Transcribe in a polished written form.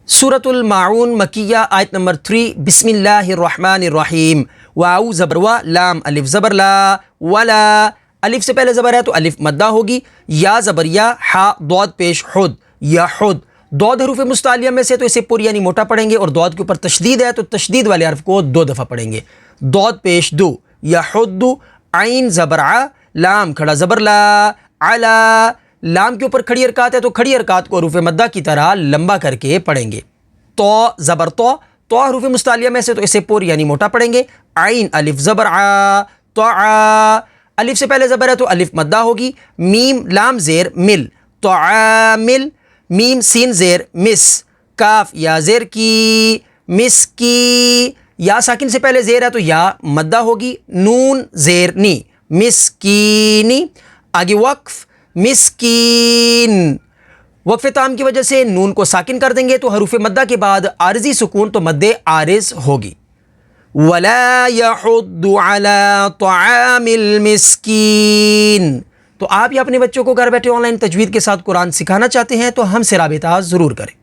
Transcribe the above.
सूरतुल माऊन मकिया आयत नंबर 3 बिस्मिल्लाहिर्रहमानिर्रहीम। वाऊ ज़बर वा, लाम अलिफ ज़बर ला, वला अलिफ से पहले ज़बर है तो अलिफ मद्दा होगी। या ज़बर या, हा दौद पेश हुद, या हुद। दौद हरूफ मुस्तालिया में से तो इसे पुर यानी मोटा पढ़ेंगे, और दौद के ऊपर तशदीद है तो तशदीद वाले हर्फ को 2 दफ़ा पढ़ेंगे। दौद पेश दो, या हुद्दु। आइन ज़बर आ, लाम खड़ा ज़बर ला, अला। लाम के ऊपर खड़ी हरकत है तो खड़ी हरकत को हरूफ मद्दा की तरह लंबा करके पढ़ेंगे। तो ज़बर तो हरूफ मुस्तालिया में से तो इसे पुर यानी मोटा पढ़ेंगे। आइन अलिफ ज़बर आ, तो आ। अलिफ से पहले ज़बर है तो अलिफ मद्दा होगी। मीम लाम ज़ेर मिल, तो आ मिल। मीम सीन ज़ेर मिस, काफ या ज़ेर की, मिस की। या साकिन से पहले ज़ेर है तो या मद्दा होगी। नून ज़ेर नी, मिस्कीनी। आगे वक्फ मिस्कीन। वक्फ़े ताम की वजह से नून को साकिन कर देंगे तो हरूफ मद्दा के बाद आरजी सुकून तो मद्दे आरिज होगी। वला यहुद्दु अला तआमिल मिस्कीन। तो आप या अपने बच्चों को घर बैठे ऑनलाइन तजवीद के साथ कुरान सिखाना चाहते हैं तो हमसे राबिता ज़रूर करें।